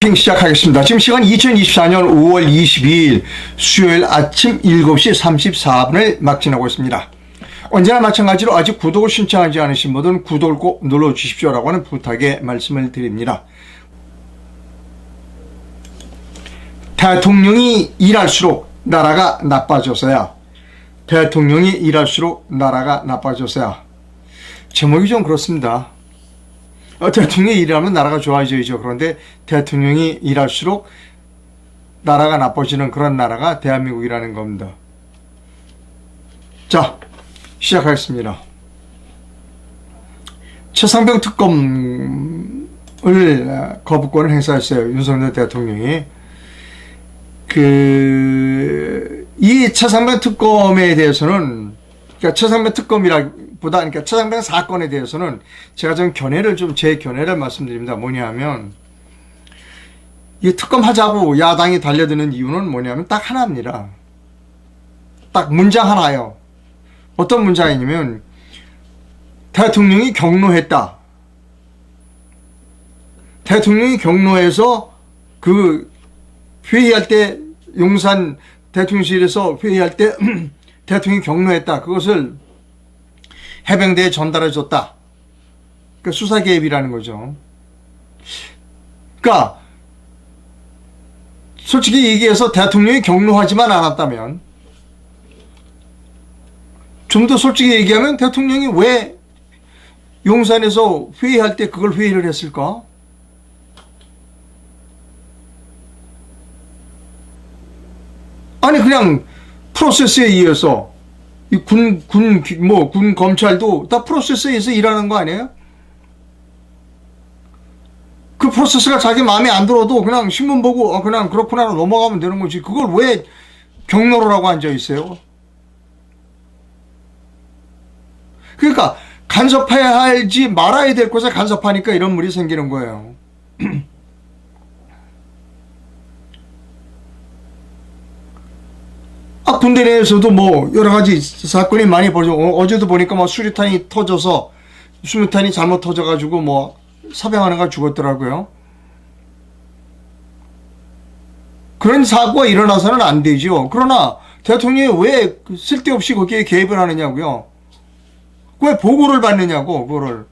브리핑 시작하겠습니다. 지금 시간 2024년 5월 22일 수요일 아침 7시 34분을 막 지나고 있습니다. 언제나 마찬가지로 아직 구독을 신청하지 않으신 분들은 구독을 꼭 눌러주십시오라고 하는 부탁의 말씀을 드립니다. 대통령이 일할수록 나라가 나빠져서야. 대통령이 일할수록 나라가 나빠져서야. 제목이 좀 그렇습니다. 대통령이 일하면 나라가 좋아져야죠. 그런데 대통령이 일할수록 나라가 나빠지는 그런 나라가 대한민국이라는 겁니다. 자, 시작하겠습니다. 최상병 특검을 거부권을 행사했어요. 윤석열 대통령이. 이 최상병 특검에 대해서는, 그러니까 최상병 특검이라기보다, 그러니까 최상병 사건에 대해서는 제가 좀 제 견해를 말씀드립니다. 뭐냐면, 이 특검 하자고 야당이 달려드는 이유는 뭐냐면 딱 하나입니다. 딱 문장 하나요. 어떤 문장이냐면, 대통령이 경로했다. 대통령이 경로해서 회의할 때, 용산 대통령실에서 회의할 때 대통령이 경로했다. 그것을 해병대에 전달해 줬다. 그러니까 수사 개입이라는 거죠. 그러니까 솔직히 얘기해서 대통령이 경로하지만 않았다면, 좀 더 솔직히 얘기하면 대통령이 왜 용산에서 회의할 때 그걸 회의를 했을까? 아니, 그냥 프로세스에 의해서 군 검찰도 다 프로세스에 의해서 일하는 거 아니에요? 그 프로세스가 자기 마음에 안 들어도 그냥 신문 보고 그냥 그렇구나 넘어가면 되는 거지. 그걸 왜 경로라고 앉아 있어요? 그러니까 간섭해야 할지 말아야 될 곳에 간섭하니까 이런 물이 생기는 거예요. 군대 내에서도 여러 가지 사건이 많이 벌어져. 어제도 보니까 수류탄이 터져서, 수류탄이 잘못 터져가지고 사병 하나가 죽었더라고요. 그런 사고가 일어나서는 안 되죠. 그러나 대통령이 왜 쓸데없이 거기에 개입을 하느냐고요. 왜 보고를 받느냐고, 그거를.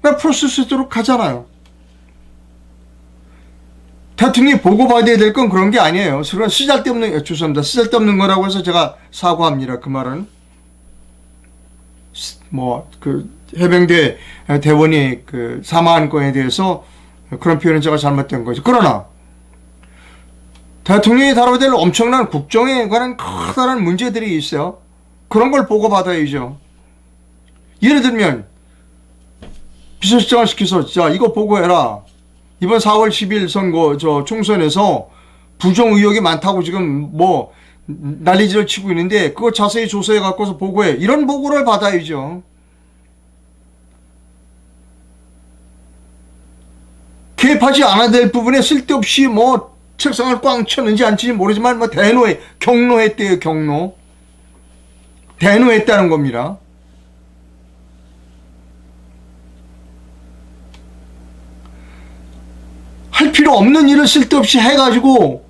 그냥 프로세스대로 가잖아요. 대통령이 보고받아야 될 건 그런 게 아니에요. 죄송합니다. 쓰잘데없는 거라고 해서 제가 사과합니다. 그 말은. 해병대 대원이 사망한 거에 대해서 그런 표현은 제가 잘못된 거죠. 그러나, 대통령이 다뤄야 될 엄청난 국정에 관한 커다란 문제들이 있어요. 그런 걸 보고받아야죠. 예를 들면, 비서실장을 시켜서, 자, 이거 보고해라. 이번 4월 10일 선거, 총선에서 부정 의혹이 많다고 지금 난리질을 치고 있는데, 그거 자세히 조사해 갖고서 보고해. 이런 보고를 받아야죠. 개입하지 않아야 될 부분에 쓸데없이 책상을 꽝 쳤는지 안 치는지 모르지만, 경로했대요, 경로. 대노했다는 겁니다. 할 필요 없는 일을 쓸데없이 해가지고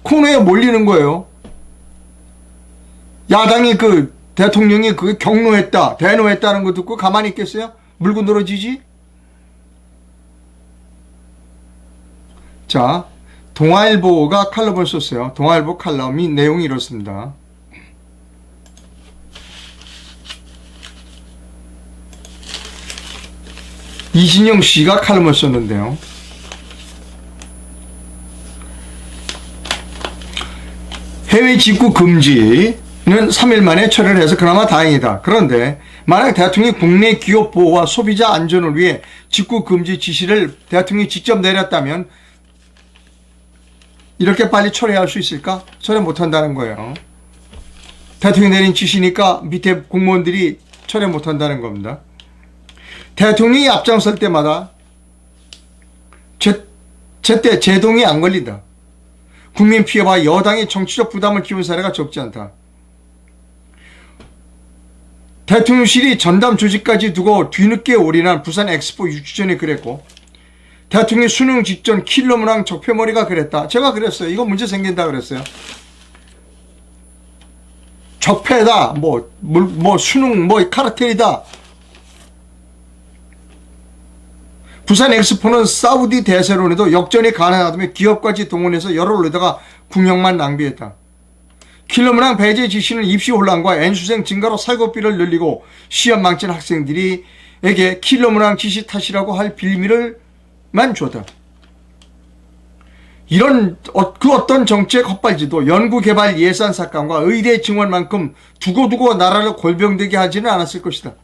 코너에 몰리는 거예요. 야당이 대통령이 경로했다, 대노했다는 거 듣고 가만히 있겠어요? 물고 늘어지지? 자, 동아일보가 칼럼을 썼어요. 동아일보 칼럼이 내용이 이렇습니다. 이진영 씨가 칼럼을 썼는데요. 해외 직구 금지는 3일 만에 철회를 해서 그나마 다행이다. 그런데 만약 대통령이 국내 기업 보호와 소비자 안전을 위해 직구 금지 지시를 대통령이 직접 내렸다면 이렇게 빨리 철회할 수 있을까? 철회 못한다는 거예요. 대통령이 내린 지시니까 밑에 공무원들이 철회 못한다는 겁니다. 대통령이 앞장설 때마다 제때 제동이 안 걸린다. 국민 피해와 여당이 정치적 부담을 키운 사례가 적지 않다. 대통령실이 전담 조직까지 두고 뒤늦게 올인한 부산 엑스포 6주 전에 그랬고, 대통령이 수능 직전 킬러 문항 적폐머리가 그랬다. 제가 그랬어요. 이거 문제 생긴다 그랬어요. 적폐다. 수능, 카르텔이다. 부산 엑스포는 사우디 대세론에도 역전이 가능하다며 기업까지 동원해서 열을 올리다가 국력만 낭비했다. 킬러문항 배제 지시는 입시 혼란과 N수생 증가로 사고비를 늘리고 시험 망친 학생들에게 킬러문항 지시 탓이라고 할 빌미를만 줬다. 이런 그 어떤 정책 헛발질도 연구개발 예산 삭감과 의대 증원만큼 두고두고 나라를 골병되게 하지는 않았을 것이다.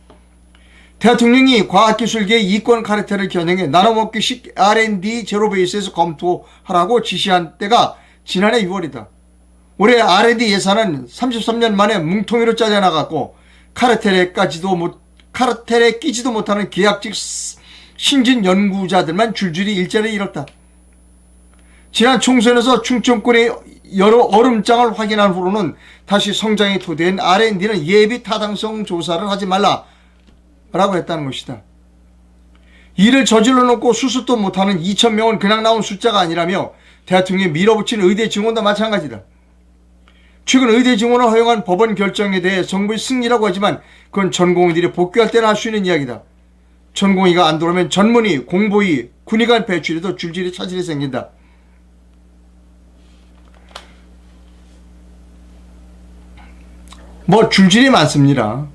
대통령이 과학기술계의 이권 카르텔을 겨냥해 나눠먹기식 R&D 제로베이스에서 검토하라고 지시한 때가 지난해 6월이다. 올해 R&D 예산은 33년 만에 뭉텅이로 짜져나갔고 카르텔에 끼지도 못하는 계약직 신진 연구자들만 줄줄이 일자리를 잃었다. 지난 총선에서 충청권의 여러 얼음장을 확인한 후로는 다시 성장의 토대인 R&D는 예비 타당성 조사를 하지 말라라고 했다는 것이다. 이를 저질러 놓고 수습도 못하는 2,000명은 그냥 나온 숫자가 아니라며 대통령이 밀어붙인 의대 증원도 마찬가지다. 최근 의대 증원을 허용한 법원 결정에 대해 정부의 승리라고 하지만 그건 전공의들이 복귀할 때나 할 수 있는 이야기다. 전공의가 안 들어오면 전문의, 공보의, 군의관 배출에도 줄줄이 차질이 생긴다. 줄줄이 많습니다.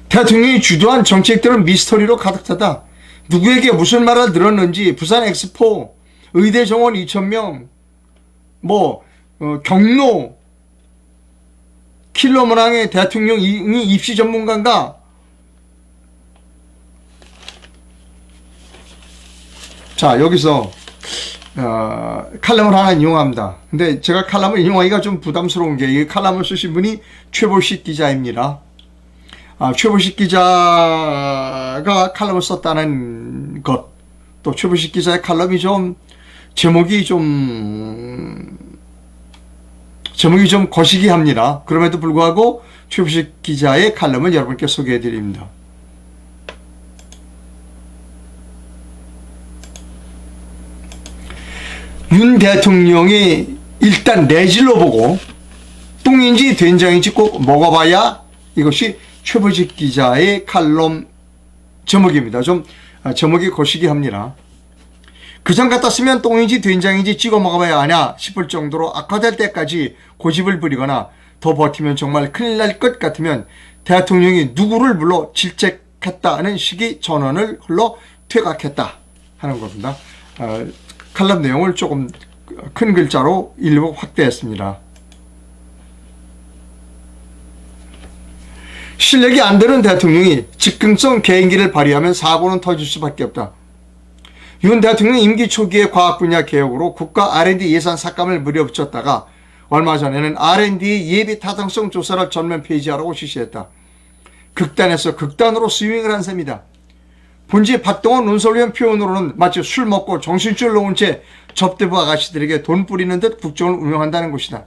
대통령이 주도한 정책들은 미스터리로 가득 차다. 누구에게 무슨 말을 들었는지 부산 엑스포, 의대 정원 2,000명, 경로, 킬러 문항의 대통령이 입시 전문가인가? 자, 여기서 칼럼을 하나 인용합니다. 근데 제가 칼럼을 인용하기가 좀 부담스러운 게 이 칼럼을 쓰신 분이 최보식 기자입니다. 최보식 기자가 칼럼을 썼다는 것, 또 최보식 기자의 칼럼이 제목이 좀 거시기합니다. 그럼에도 불구하고 최보식 기자의 칼럼을 여러분께 소개해 드립니다. 윤 대통령이 일단 내질러 보고 똥인지 된장인지 꼭 먹어봐야 이것이 최보식 기자의 칼럼 제목입니다. 제목이 거시기합니다. 그전 같았으면 똥인지 된장인지 찍어 먹어봐야 하냐 싶을 정도로 악화될 때까지 고집을 부리거나 더 버티면 정말 큰일 날 것 같으면 대통령이 누구를 불러 질책했다는 식의 전언을 흘러 퇴각했다 하는 겁니다. 칼럼 내용을 조금 큰 글자로 일부 확대했습니다. 실력이 안 되는 대통령이 즉흥성 개인기를 발휘하면 사고는 터질 수밖에 없다. 윤 대통령 임기 초기의 과학 분야 개혁으로 국가 R&D 예산 삭감을 물려붙였다가 얼마 전에는 R&D 예비 타당성 조사를 전면 폐지하라고 지시했다. 극단에서 극단으로 스윙을 한 셈이다. 본지 박동원 논설위원 표현으로는 마치 술 먹고 정신줄 놓은 채 접대부 아가씨들에게 돈 뿌리는 듯 국정을 운영한다는 것이다.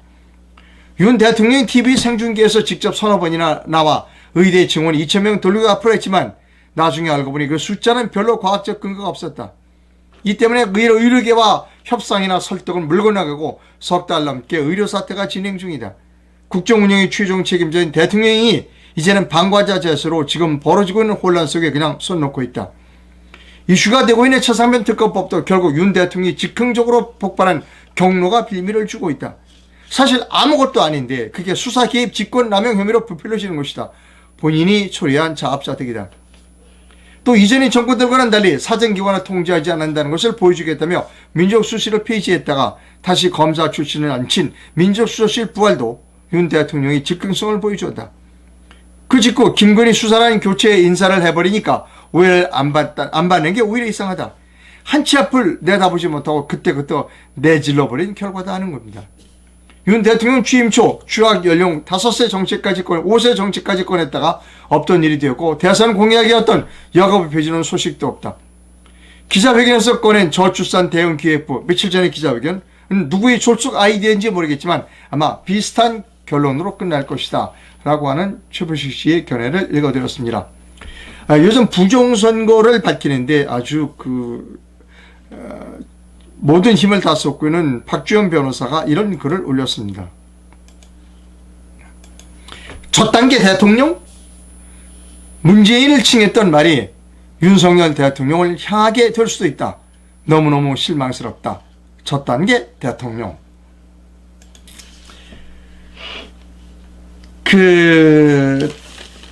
윤 대통령이 TV 생중계에서 직접 서너 번이나 나와 의대 증원 2,000명 돌리고 앞으로 했지만 나중에 알고 보니 그 숫자는 별로 과학적 근거가 없었다. 이 때문에 의료계와 협상이나 설득은 물건나가고 석 달 넘게 의료사태가 진행 중이다. 국정운영의 최종 책임자인 대통령이 이제는 방관자 자세로 지금 벌어지고 있는 혼란 속에 그냥 손 놓고 있다. 이슈가 되고 있는 최상면 특검법도 결국 윤 대통령이 즉흥적으로 폭발한 경로가 빌미를 주고 있다. 사실 아무것도 아닌데 그게 수사 개입 직권남용 혐의로 부풀려지는 것이다. 본인이 초래한 자업자득이다. 또 이전의 정권들과는 달리 사정기관을 통제하지 않는다는 것을 보여주겠다며 민족수석실을 폐지했다가 다시 검사 출신을 앉힌 민족수석실 부활도 윤 대통령이 즉흥성을 보여주었다. 그 직후 김건희 수사라는 교체 인사를 해버리니까 오해를 안 받는 게 오히려 이상하다. 한치 앞을 내다보지 못하고 그때그때 내질러버린 결과다 하는 겁니다. 윤 대통령 취임 초 추학 연령 5세 정책까지 5세 정책까지 꺼냈다가 없던 일이 되었고 대선 공약이었던 여가부 폐지는 소식도 없다. 기자회견에서 꺼낸 저출산 대응 기획부 며칠 전의 기자회견 누구의 졸속 아이디어인지 모르겠지만 아마 비슷한 결론으로 끝날 것이다 라고 하는 최보식 씨의 견해를 읽어드렸습니다. 요즘 부정선거를 밝히는데 아주 모든 힘을 다 쏟고 있는 박주현 변호사가 이런 글을 올렸습니다. 첫 단계 대통령? 문재인을 칭했던 말이 윤석열 대통령을 향하게 될 수도 있다. 너무너무 실망스럽다. 첫 단계 대통령.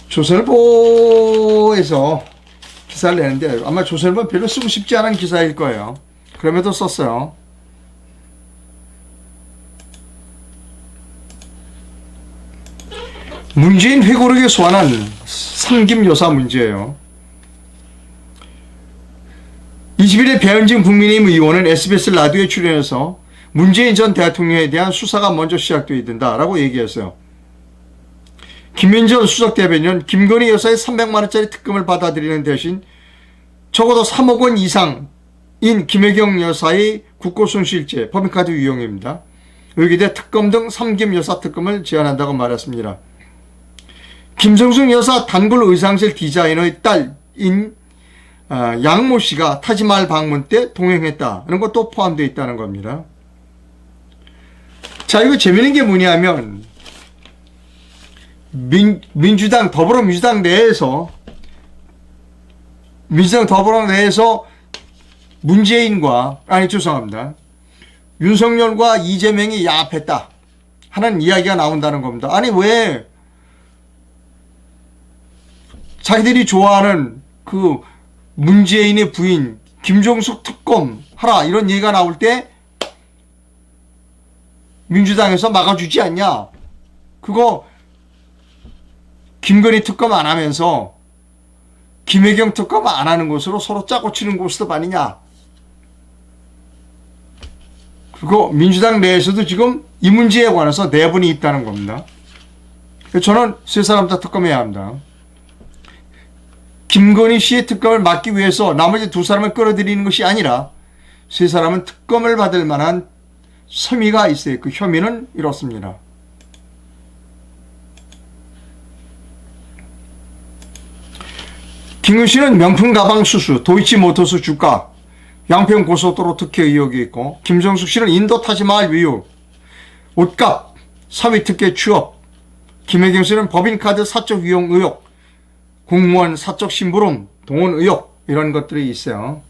조선일보에서 기사를 내는데 아마 조선일보는 별로 쓰고 싶지 않은 기사일 거예요. 그럼에도 썼어요. 문재인 회고록에 소환한 삼김여사 문제예요. 20일에 배현진 국민의힘 의원은 SBS 라디오에 출연해서 문재인 전 대통령에 대한 수사가 먼저 시작되어야 된다라고 얘기했어요. 김윤전 수석대변인 김건희 여사의 300만원짜리 특검을 받아들이는 대신 적어도 3억 원 이상인 김혜경 여사의 국고손실죄 법인카드 유용입니다. 의기대 특검 등 삼김여사 특검을 제안한다고 말했습니다. 김성숙 여사 단골 의상실 디자이너의 딸인 양모 씨가 타지마할 방문 때 동행했다는 것도 포함되어 있다는 겁니다. 자, 이거 재밌는 게 뭐냐면 민주당 더불어민주당 내에서 윤석열과 이재명이 야합했다 하는 이야기가 나온다는 겁니다. 아니 왜 자기들이 좋아하는 문재인의 부인 김종숙 특검 하라 이런 얘기가 나올 때 민주당에서 막아주지 않냐. 그거 김건희 특검 안 하면서 김혜경 특검 안 하는 것으로 서로 짜고 치는 고스톱 아니냐. 그리고 민주당 내에서도 지금 이 문제에 관해서 내분이 있다는 겁니다. 저는 세 사람 다 특검해야 합니다. 김건희 씨의 특검을 막기 위해서 나머지 두 사람을 끌어들이는 것이 아니라 세 사람은 특검을 받을 만한 혐의가 있어요. 그 혐의는 이렇습니다. 김윤 씨는 명품 가방 수수, 도이치모터스 주가, 양평 고속도로 특혜 의혹이 있고, 김정숙 씨는 인도 타지마할 위유, 옷값, 사위 특혜 취업, 김혜경 씨는 법인카드 사적 이용 의혹, 공무원 사적 심부름, 동원 의혹 이런 것들이 있어요.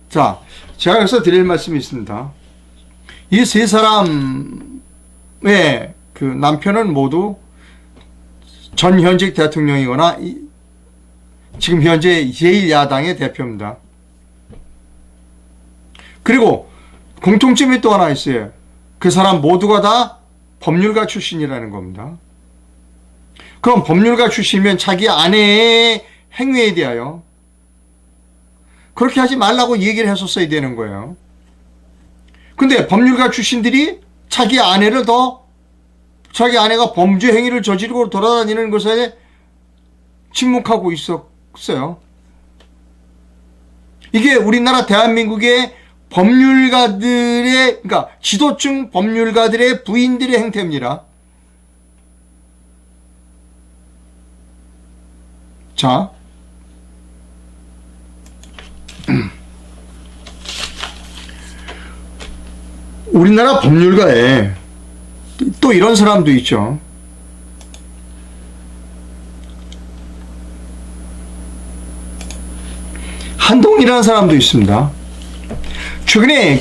자, 제가 여기서 드릴 말씀이 있습니다. 이 세 사람의 남편은 모두 전 현직 대통령이거나 지금 현재 제1야당의 대표입니다. 그리고 공통점이 또 하나 있어요. 그 사람 모두가 다 법률가 출신이라는 겁니다. 그럼 법률가 출신이면 자기 아내의 행위에 대하여 그렇게 하지 말라고 얘기를 했었어야 되는 거예요. 근데 법률가 출신들이 자기 아내가 범죄 행위를 저지르고 돌아다니는 것에 침묵하고 있었어요. 이게 우리나라 대한민국의 그러니까 지도층 법률가들의 부인들의 행태입니다. 자, 우리나라 법률가에 또 이런 사람도 있죠. 한동이라는 사람도 있습니다. 최근에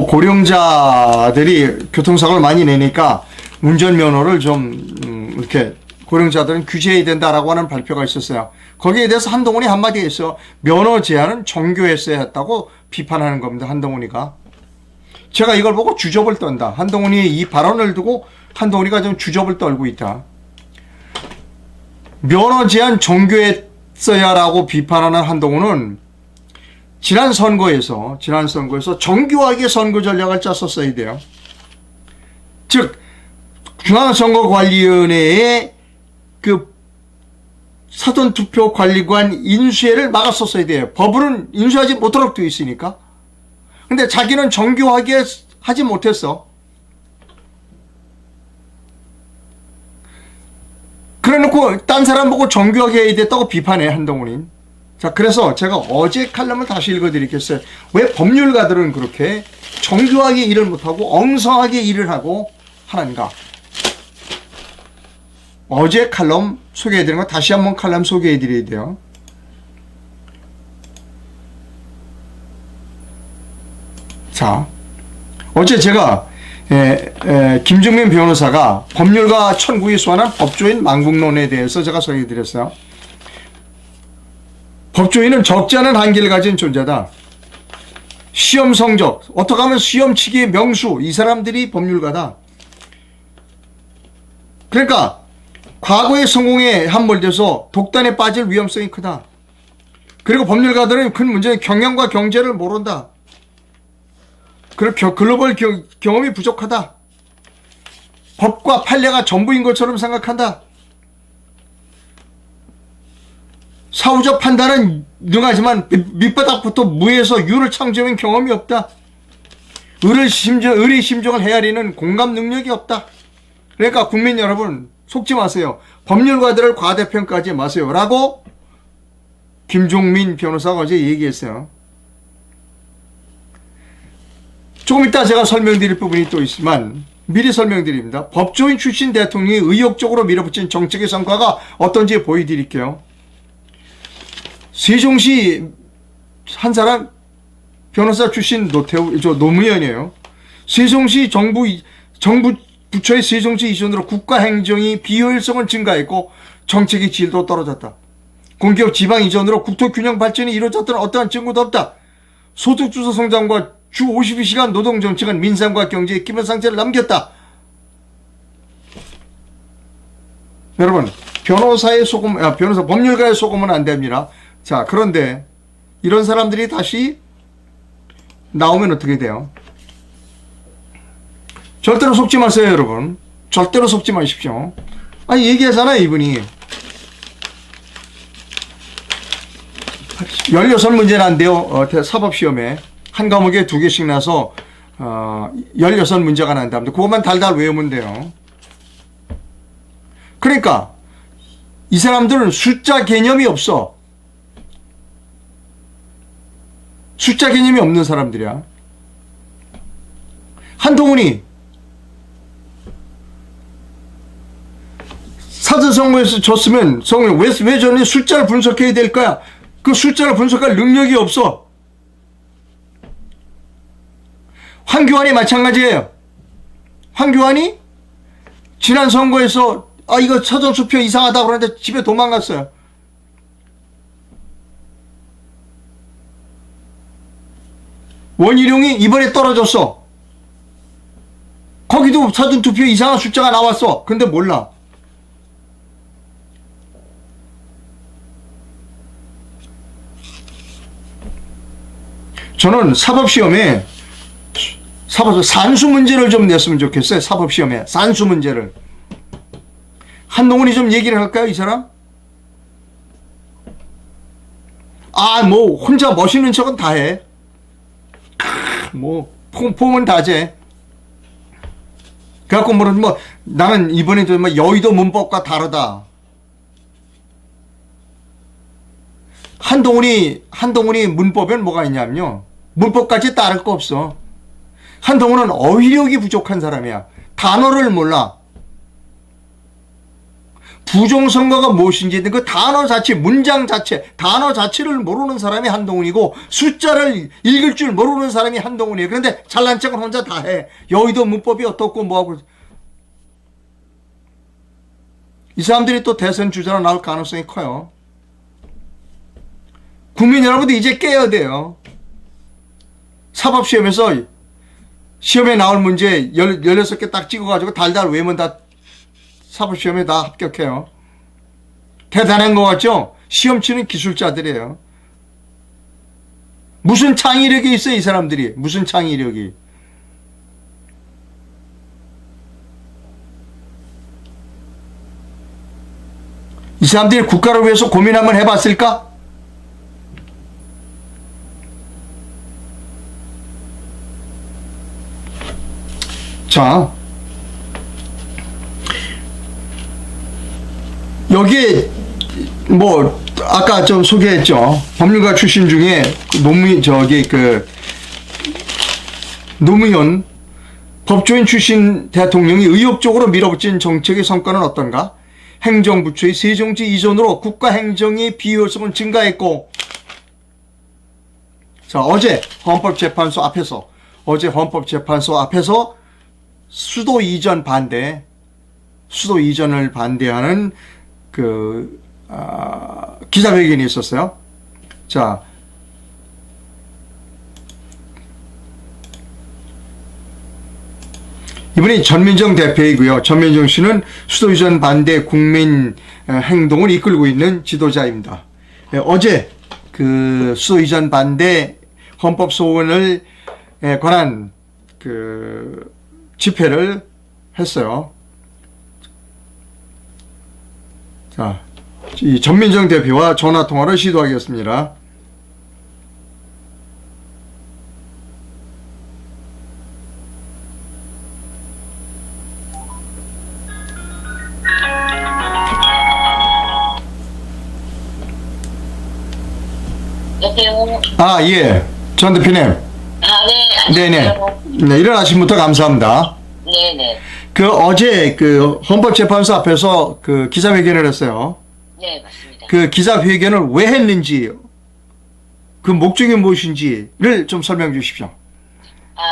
고령자들이 교통사고를 많이 내니까 운전면허를 좀 이렇게 고령자들은 규제해야 된다라고 하는 발표가 있었어요. 거기에 대해서 한동훈이 한마디 했어요. 면허 제한은 정교했어야 했다고 비판하는 겁니다. 한동훈이가. 제가 이걸 보고 주접을 떤다. 한동훈이 이 발언을 두고 한동훈이가 좀 주접을 떨고 있다. 면허 제한 정교했어야라고 비판하는 한동훈은 지난 선거에서 정교하게 선거 전략을 짰었어야 돼요. 즉 중앙선거관리위원회의 사전투표 관리관 인수회를 막았었어야 돼요. 법으로는 인수하지 못하도록 되어 있으니까. 근데 자기는 정교하게 하지 못했어. 그래놓고 딴 사람 보고 정교하게 해야 됐다고 비판해, 한동훈이. 자, 그래서 제가 어제 칼럼을 다시 읽어드리겠어요. 왜 법률가들은 그렇게 정교하게 일을 못하고 엉성하게 일을 하고 하는가. 어제 칼럼 소개해드린 거 다시 한번 칼럼 소개해드려야 돼요. 자, 어제 제가 김종민 변호사가 법률가 천국이 소환한 법조인 망국론에 대해서 제가 소개해드렸어요. 법조인은 적지 않은 한계를 가진 존재다. 시험 성적, 어떻게 하면 시험 치기의 명수, 이 사람들이 법률가다. 그러니까 과거의 성공에 함몰돼서 독단에 빠질 위험성이 크다. 그리고 법률가들은 큰 문제는 경영과 경제를 모른다. 그리고 글로벌 경험이 부족하다. 법과 판례가 전부인 것처럼 생각한다. 사후적 판단은 능하지만 밑바닥부터 무에서 유를 창조한 경험이 없다. 의의 심정을 헤아리는 공감 능력이 없다. 그러니까 국민 여러분, 속지 마세요. 법률가들을 과대평가하지 마세요. 라고 김종민 변호사가 어제 얘기했어요. 조금 이따 제가 설명드릴 부분이 또 있지만 미리 설명드립니다. 법조인 출신 대통령이 의욕적으로 밀어붙인 정책의 성과가 어떤지 보여드릴게요. 세종시 한 사람 변호사 출신 노무현이에요. 세종시 정부 부처의 세종시 이전으로 국가 행정이 비효율성은 증가했고 정책의 질도 떨어졌다. 공기업 지방 이전으로 국토 균형 발전이 이루어졌다는 어떠한 증거도 없다. 소득 주도 성장과 주 52시간 노동 정책은 민생과 경제의 기본 상태를 남겼다. 여러분, 법률가의 속으면 안 됩니다. 자, 그런데 이런 사람들이 다시 나오면 어떻게 돼요? 절대로 속지 마세요, 여러분. 절대로 속지 마십시오. 아니, 얘기하잖아요, 이분이. 16문제는 안 돼요. 사법시험에. 한 과목에 2개씩 나서 16문제가 난답니다. 그것만 달달 외우면 돼요. 그러니까 이 사람들은 숫자 개념이 없어. 숫자 개념이 없는 사람들이야. 한동훈이 사전선거에서 졌으면 왜 저는 숫자를 분석해야 될 거야? 그 숫자를 분석할 능력이 없어. 황교안이 마찬가지예요. 황교안이 지난 선거에서 이거 사전투표 이상하다고 그러는데 집에 도망갔어요. 원희룡이 이번에 떨어졌어. 거기도 사전투표 이상한 숫자가 나왔어. 근데 몰라. 저는 사법시험에 산수 문제를 좀 냈으면 좋겠어요. 사법시험에 산수 문제를. 한동훈이 좀 얘기를 할까요, 이 사람? 뭐 혼자 멋있는 척은 다 해. 뭐 폼은 다제. 그래갖고 나는 이번에도 여의도 문법과 다르다. 한동훈이 문법엔 뭐가 있냐면요, 문법까지 따를 거 없어. 한동훈은 어휘력이 부족한 사람이야. 단어를 몰라. 부정선거가 무엇인지 그 단어 자체, 문장 자체, 단어 자체를 모르는 사람이 한동훈이고 숫자를 읽을 줄 모르는 사람이 한동훈이에요. 그런데 잘난 척은 혼자 다 해. 여의도 문법이 어떻고 뭐하고. 이 사람들이 또 대선 주자로 나올 가능성이 커요. 국민 여러분도 이제 깨야 돼요. 사법시험에서 시험에 나올 문제 16개 딱 찍어가지고 달달 외우면 다 사법시험에 다 합격해요. 대단한 것 같죠? 시험 치는 기술자들이에요. 무슨 창의력이 있어요, 이 사람들이. 무슨 창의력이. 이 사람들이 국가를 위해서 고민 한번 해봤을까? 자, 여기에 뭐 아까 좀 소개했죠. 법률가 출신 중에 노무현 법조인 출신 대통령이 의욕적으로 밀어붙인 정책의 성과는 어떤가? 행정부처의 세종지 이전으로 국가 행정의 비효율성은 증가했고, 자, 어제 헌법재판소 앞에서 수도 이전을 반대하는 기자회견이 있었어요. 자, 이분이 전민정 대표이고요. 전민정 씨는 수도 이전 반대 국민 행동을 이끌고 있는 지도자입니다. 어제 그 수도 이전 반대 헌법 소원을 관한 그 집회를 했어요. 자, 이 전민정 대표와 전화 통화를 시도하겠습니다. 여보세요. 아, 예. 전 대표님. 네. 네네. 네, 일어나신부터 감사합니다. 네네. 그 어제 그 헌법재판소 앞에서 그 기자회견을 했어요. 네, 맞습니다. 그 기자회견을 왜 했는지, 그 목적이 무엇인지를 좀 설명해 주십시오.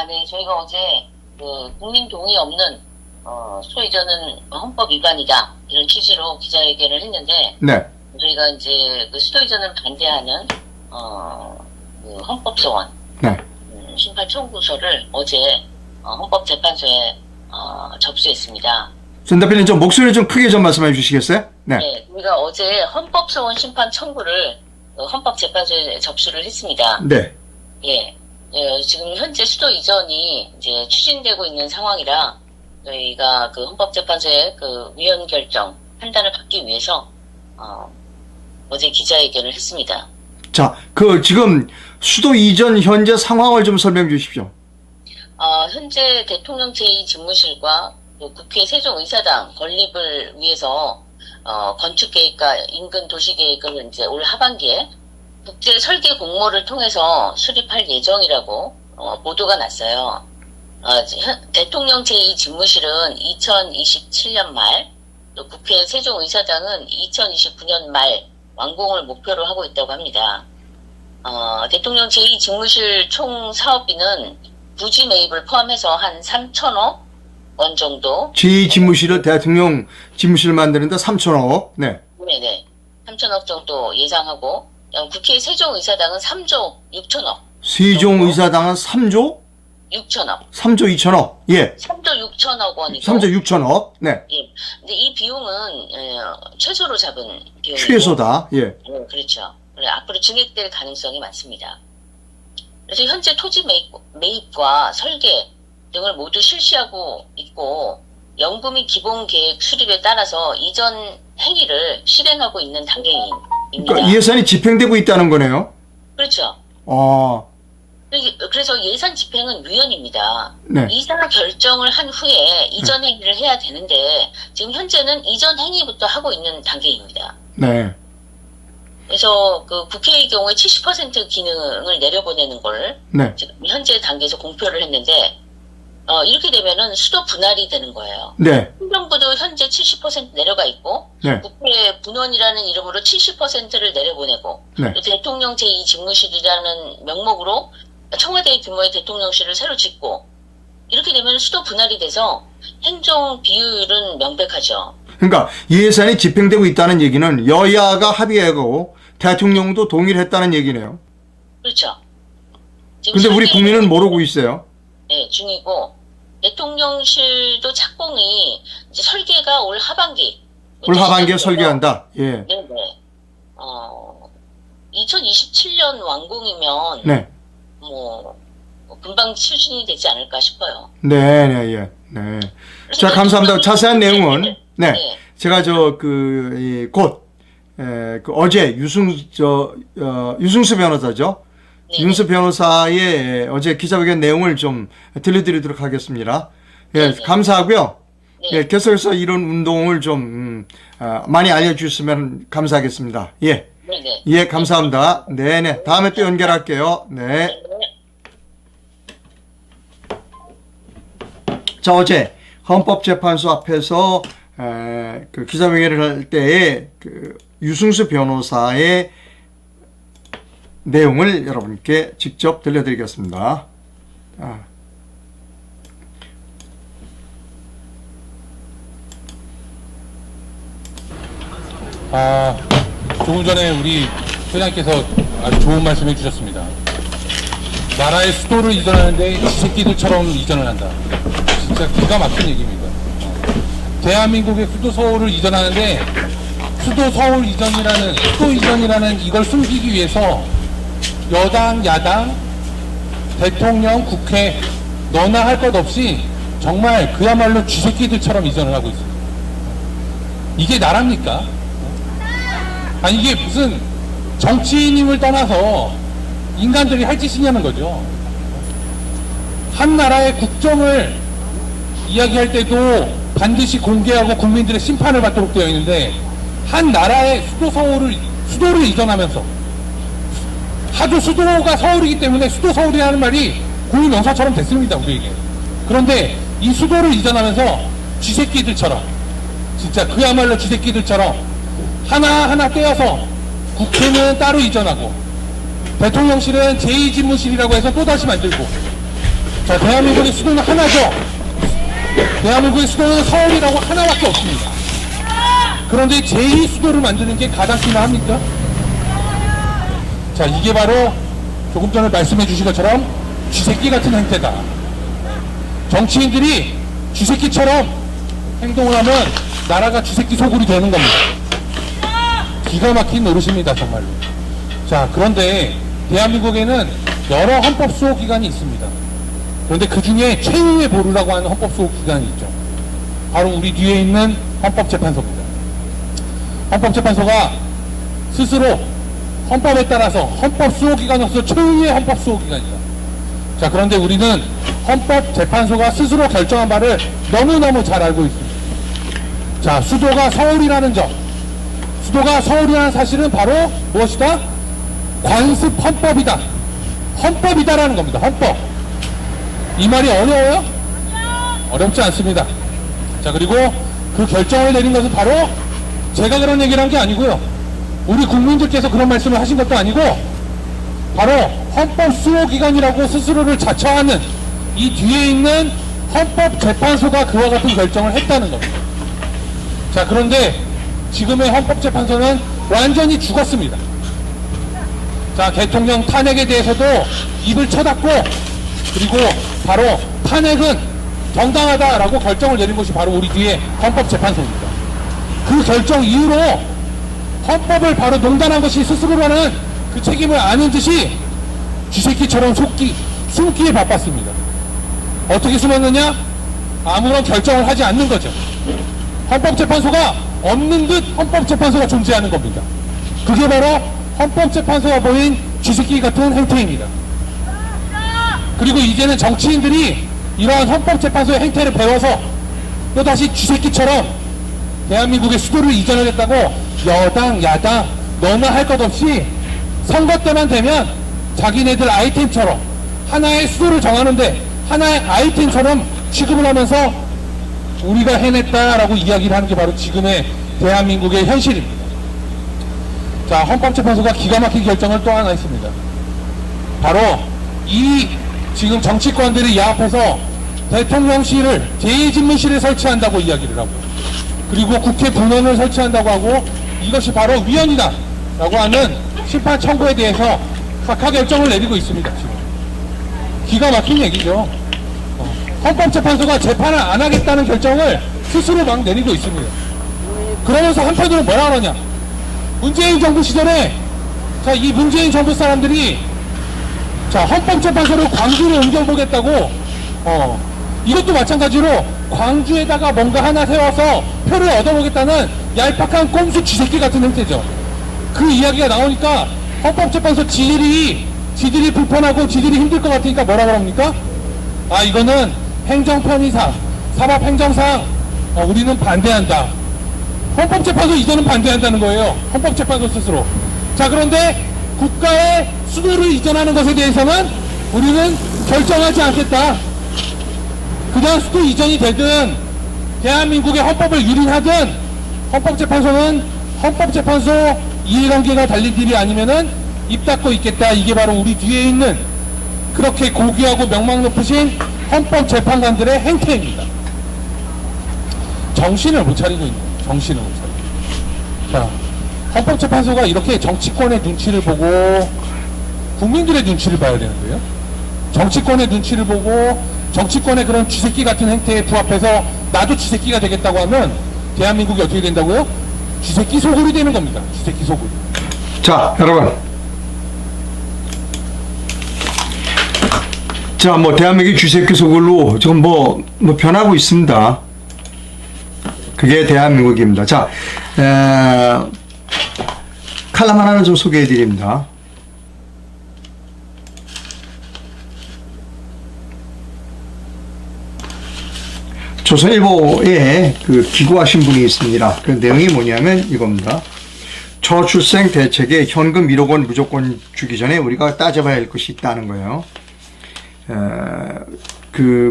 네. 저희가 어제 그 국민 동의 없는 수도 이전은 헌법 위반이다 이런 취지로 기자회견을 했는데, 네. 저희가 이제 그 수도 이전을 반대하는 그 헌법 소원 네. 심판 청구서를 어제 헌법재판소에 접수했습니다. 전 대표님 좀 목소리 좀 크게 좀 말씀해 주시겠어요? 네. 네, 우리가 어제 헌법소원 심판 청구를 헌법재판소에 접수를 했습니다. 네. 예, 지금 현재 수도 이전이 이제 추진되고 있는 상황이라 저희가 그 헌법재판소의 그 위헌 결정 판단을 받기 위해서 어제 기자회견을 했습니다. 자, 그 지금 수도 이전 현재 상황을 좀 설명해 주십시오. 현재 대통령 제2집무실과 국회 세종의사당 건립을 위해서 건축계획과 인근 도시계획을 이제 올 하반기에 국제 설계 공모를 통해서 수립할 예정이라고 보도가 났어요. 대통령 제2집무실은 2027년 말, 또 국회 세종의사당은 2029년 말 완공을 목표로 하고 있다고 합니다. 대통령 제2집무실 총 사업비는 부지 매입을 포함해서 한 3천억 원 정도. 제2집무실을 대통령 집무실을 만드는데 3천억. 네. 네네. 3천억 정도 예상하고, 국회 세종의사당은 3조 6천억. 세종의사당은 3조? 6천억. 3조 2천억. 예. 3조 6천억 원이고. 3조 6천억. 네. 예. 근데 이 비용은 최소로 잡은 비용이고. 최소다. 예. 그렇죠. 그래, 앞으로 증액될 가능성이 많습니다. 그래서 현재 토지 매입과 설계 등을 모두 실시하고 있고, 연구 및 기본 계획 수립에 따라서 이전 행위를 실행하고 있는 단계입니다. 그러니까 예산이 집행되고 있다는 거네요. 그렇죠. 그래서 예산 집행은 위헌입니다. 네. 이사 결정을 한 후에 이전 행위를 해야 되는데, 지금 현재는 이전 행위부터 하고 있는 단계입니다. 네. 그래서 그 국회의 경우에 70% 기능을 내려보내는 걸 네. 지금 현재 단계에서 공표를 했는데, 이렇게 되면은 수도 분할이 되는 거예요. 네. 행정부도 현재 70% 내려가 있고, 네. 국회 분원이라는 이름으로 70%를 내려보내고, 네. 또 대통령 제2집무실이라는 명목으로 청와대 규모의 대통령실을 새로 짓고, 이렇게 되면 수도 분할이 돼서 행정 비효율은 명백하죠. 그러니까 예산이 집행되고 있다는 얘기는 여야가 합의하고 대통령도 동의를 했다는 얘기네요. 그렇죠. 근데 우리 국민은 모르고 있어요. 네, 중이고, 대통령실도 착공이 이제 설계가 올 하반기에 설계한다. 예. 네네. 2027년 완공이면 네. 뭐 금방 추진이 되지 않을까 싶어요. 네, 네, 예. 네. 자, 감사합니다. 자세한 내용은 네. 제가 어제 유승수 변호사죠. 네. 윤수 변호사의 어제 기자회견 내용을 좀 들려드리도록 하겠습니다. 예, 네네. 감사하고요. 예, 계속해서 이런 운동을 좀 많이 알려주셨으면 감사하겠습니다. 예, 네네. 예, 감사합니다. 네네, 다음에 또 연결할게요. 네. 자, 어제 헌법재판소 앞에서 그 기자회견을 할 때에 그 유승수 변호사의 내용을 여러분께 직접 들려드리겠습니다. 조금 전에 우리 회장께서 아주 좋은 말씀 해주셨습니다. 나라의 수도를 이전하는데 쥐새끼들처럼 이전을 한다. 진짜 기가 막힌 얘기입니다. 대한민국의 수도 서울을 이전하는데 수도 서울 이전이라는 수도 이전이라는 이걸 숨기기 위해서 여당, 야당, 대통령, 국회 너나 할 것 없이 정말 그야말로 쥐새끼들처럼 이전을 하고 있습니다. 이게 나랍니까? 아니 이게 무슨 정치인임을 떠나서 인간들이 할 짓이냐는 거죠. 한 나라의 국정을 이야기할 때도 반드시 공개하고 국민들의 심판을 받도록 되어 있는데 한 나라의 수도를 이전하면서 하도 수도가 서울이기 때문에 수도 서울이라는 말이 고유 명사처럼 됐습니다, 우리에게. 그런데 이 수도를 이전하면서 쥐새끼들처럼 진짜 그야말로 쥐새끼들처럼 하나하나 떼어서 국회는 따로 이전하고 대통령실은 제2집무실이라고 해서 또다시 만들고 자, 대한민국의 수도는 하나죠. 대한민국의 수도는 서울이라고 하나밖에 없습니다. 그런데 제2수도를 만드는 게 가당키나 합니까? 자, 이게 바로 조금 전에 말씀해 주신 것처럼 쥐새끼 같은 행태다. 정치인들이 쥐새끼처럼 행동을 하면 나라가 쥐새끼 소굴이 되는 겁니다. 기가 막힌 노릇입니다, 정말로. 자, 그런데 대한민국에는 여러 헌법수호기관이 있습니다. 그런데 그 중에 최후의 보루라고 하는 헌법수호기관이 있죠. 바로 우리 뒤에 있는 헌법재판소입니다. 헌법재판소가 스스로 헌법에 따라서 헌법수호기관으로서 최후의 헌법수호기관이다. 자, 그런데 우리는 헌법재판소가 스스로 결정한 바를 너무너무 잘 알고 있습니다. 자, 수도가 서울이라는 점, 수도가 서울이라는 사실은 바로 무엇이다? 관습 헌법이다. 헌법이다라는 겁니다. 헌법. 이 말이 어려워요? 어렵지 않습니다. 자, 그리고 그 결정을 내린 것은 바로 제가 그런 얘기를 한 게 아니고요. 우리 국민들께서 그런 말씀을 하신 것도 아니고 바로 헌법수호기관이라고 스스로를 자처하는 이 뒤에 있는 헌법재판소가 그와 같은 결정을 했다는 겁니다. 자, 그런데 지금의 헌법재판소는 완전히 죽었습니다. 자, 대통령 탄핵에 대해서도 입을 쳐닫고 그리고 바로 탄핵은 정당하다라고 결정을 내린 것이 바로 우리 뒤에 헌법재판소입니다. 그 결정 이후로 헌법을 바로 농단한 것이 스스로라는 그 책임을 아는 듯이 쥐새끼처럼 숨기에 바빴습니다. 어떻게 숨었느냐? 아무런 결정을 하지 않는 거죠. 헌법재판소가 없는 듯 헌법재판소가 존재하는 겁니다. 그게 바로 헌법재판소가 보인 쥐새끼 같은 행태입니다. 그리고 이제는 정치인들이 이러한 헌법재판소의 행태를 배워서 또다시 쥐새끼처럼 대한민국의 수도를 이전하겠다고 여당, 야당 너나 할 것 없이 선거 때만 되면 자기네들 아이템처럼 하나의 수도를 정하는데 하나의 아이템처럼 취급을 하면서 우리가 해냈다라고 이야기를 하는 게 바로 지금의 대한민국의 현실입니다. 자, 헌법재판소가 기가 막힌 결정을 또 하나 했습니다. 바로 이 지금 정치권들이 야합해서 대통령실을 제2집무실에 설치한다고 이야기를 하고 그리고 국회 분원을 설치한다고 하고 이것이 바로 위헌이다 라고 하는 심판 청구에 대해서 각하 결정을 내리고 있습니다. 지금 기가 막힌 얘기죠. 헌법재판소가 재판을 안 하겠다는 결정을 스스로 막 내리고 있습니다. 그러면서 한편으로 뭐라 그러냐? 문재인 정부 시절에 자, 이 문재인 정부 사람들이 자, 헌법재판소를 광주로 옮겨보겠다고 이것도 마찬가지로 광주에다가 뭔가 하나 세워서 표를 얻어보겠다는 얄팍한 꼼수 쥐새끼 같은 형태죠. 그 이야기가 나오니까 헌법재판소 지들이 불편하고 지들이 힘들 것 같으니까 뭐라 그럽니까? 아, 이거는 행정편의상, 사법행정상 우리는 반대한다. 헌법재판소 이전은 반대한다는 거예요. 헌법재판소 스스로. 자, 그런데 국가의 수도를 이전하는 것에 대해서는 우리는 결정하지 않겠다. 그냥 수도 이전이 되든 대한민국의 헌법을 유린하든 헌법재판소는 헌법재판소 이해관계가 달린 일이 아니면은 입 닫고 있겠다. 이게 바로 우리 뒤에 있는 그렇게 고귀하고 명망 높으신 헌법재판관들의 행태입니다. 정신을 못 차리고 있는 거예요. 정신을 못 차리고. 자, 헌법재판소가 이렇게 정치권의 눈치를 보고 국민들의 눈치를 봐야 되는 거예요. 정치권의 눈치를 보고 정치권의 그런 쥐새끼 같은 행태에 부합해서 나도 쥐새끼가 되겠다고 하면 대한민국이 어떻게 된다고요? 쥐새끼 소굴이 되는 겁니다. 쥐새끼 소굴. 자, 여러분. 자, 뭐 대한민국이 쥐새끼 소굴로 지금 뭐 변하고 있습니다. 그게 대한민국입니다. 자, 칼럼 하나는 좀 소개해 드립니다. 조선일보에 기고하신 분이 있습니다. 그 내용이 뭐냐면 이겁니다. 저출생 대책에 현금 1억 원 무조건 주기 전에 우리가 따져봐야 할 것이 있다는 거예요.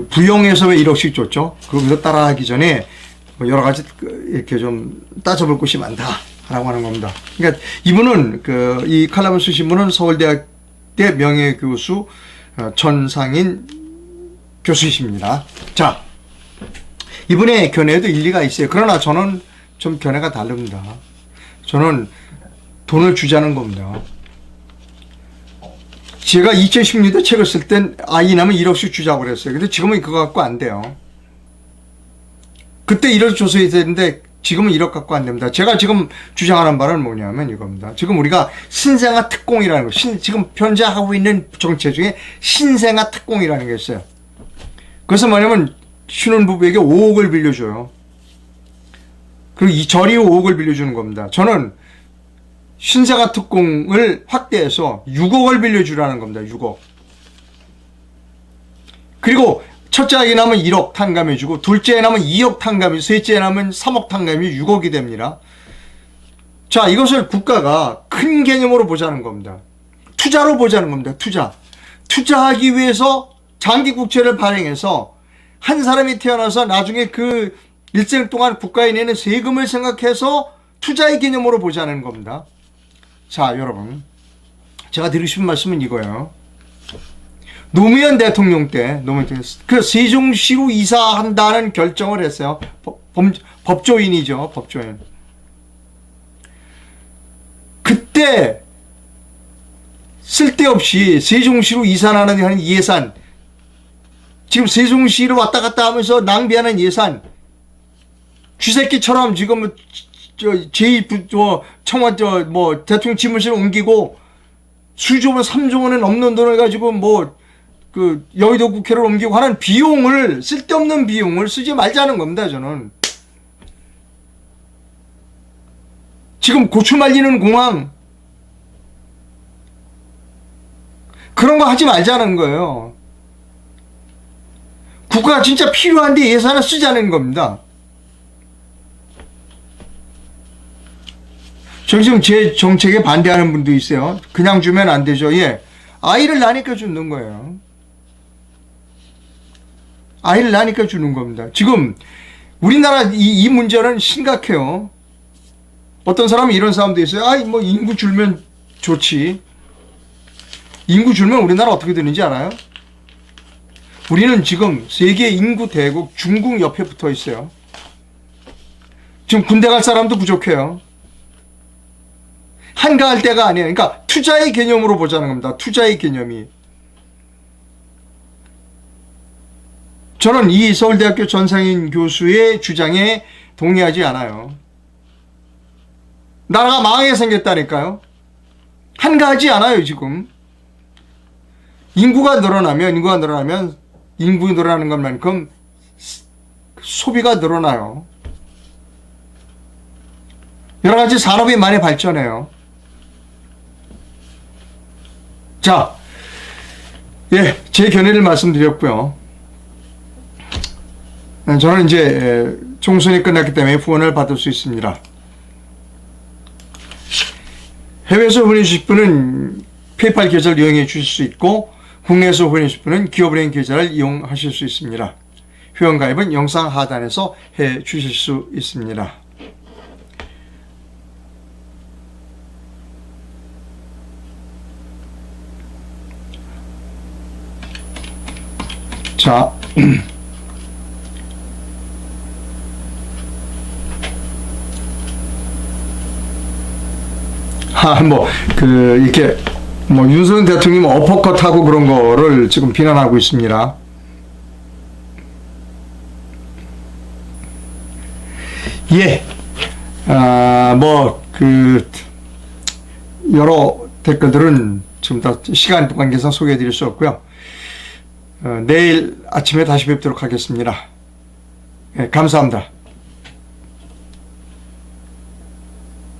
부용에서 왜 1억씩 줬죠? 거기서 따라하기 전에 여러 가지 이렇게 좀 따져볼 것이 많다라고 하는 겁니다. 그러니까 이분은 이 칼럼을 쓰신 분은 서울대학대 명예교수 전상인 교수이십니다. 자, 이분의 견해에도 일리가 있어요. 그러나 저는 좀 견해가 다릅니다. 저는 돈을 주자는 겁니다. 제가 2016년도 책을 쓸 땐 아이 낳으면 1억씩 주자고 그랬어요. 근데 지금은 그거 갖고 안 돼요. 그때 1억 줘서야 되는데 지금은 1억 갖고 안 됩니다. 제가 지금 주장하는 바는 뭐냐면 이겁니다. 지금 우리가 신생아 특공이라는 거, 지금 현재 하고 있는 정책 중에 신생아 특공이라는 게 있어요. 그래서 뭐냐면 신혼부부에게 5억을 빌려줘요. 그리고 이 저리 5억을 빌려주는 겁니다. 저는 신생아 특공을 확대해서 6억을 빌려주라는 겁니다. 6억. 그리고 첫째 아이 낳으면 1억 탕감해주고 둘째 낳으면 2억 탕감해주고 셋째 낳으면 3억 탕감이 6억이 됩니다. 자, 이것을 국가가 큰 개념으로 보자는 겁니다. 투자로 보자는 겁니다. 투자하기 위해서 장기 국채를 발행해서 한 사람이 태어나서 나중에 그 일생 동안 국가에 내는 세금을 생각해서 투자의 개념으로 보자는 겁니다. 자, 여러분, 제가 드리고 싶은 말씀은 이거예요. 노무현 대통령 때 그 세종시로 이사한다는 결정을 했어요. 법조인이죠. 법조인. 그때 쓸데없이 세종시로 이사하는 예산, 지금 세종시를 왔다 갔다 하면서 낭비하는 예산, 쥐새끼처럼 지금 대통령 집무실 옮기고 수조 원, 3조 원에 넘는 돈을 가지고 여의도 국회를 옮기고 하는 비용을, 쓸데없는 비용을 쓰지 말자는 겁니다, 저는. 지금 고추 말리는 공항, 그런 거 하지 말자는 거예요. 국가가 진짜 필요한데 예산을 쓰자는 겁니다. 지금 제 정책에 반대하는 분도 있어요. 그냥 주면 안 되죠. 예. 아이를 낳으니까 주는 거예요. 아이를 낳으니까 주는 겁니다. 지금 우리나라 이 문제는 심각해요. 어떤 사람은 이런 사람도 있어요. 인구 줄면 좋지. 인구 줄면 우리나라 어떻게 되는지 알아요? 우리는 지금 세계 인구 대국 중국 옆에 붙어 있어요. 지금 군대 갈 사람도 부족해요. 한가할 때가 아니에요. 그러니까 투자의 개념으로 보자는 겁니다. 투자의 개념이. 저는 이 서울대학교 전상인 교수의 주장에 동의하지 않아요. 나라가 망하게 생겼다니까요. 한가하지 않아요, 지금. 인구가 늘어나는 것만큼 소비가 늘어나요. 여러 가지 산업이 많이 발전해요. 자, 예, 제 견해를 말씀드렸고요. 저는 이제 총선이 끝났기 때문에 후원을 받을 수 있습니다. 해외에서 후원해 주실 분은 페이팔 계좌를 이용해 주실 수 있고 국내에서 후원해 주실 분은 기업은행 계좌를 이용하실 수 있습니다. 회원가입은 영상 하단에서 해 주실 수 있습니다. 자, 이렇게, 윤석열 대통령이 어퍼컷하고 그런 거를 지금 비난하고 있습니다. 예. 여러 댓글들은 지금 다 시간 관계상 소개해 드릴 수 없고요. 내일 아침에 다시 뵙도록 하겠습니다. 예, 감사합니다.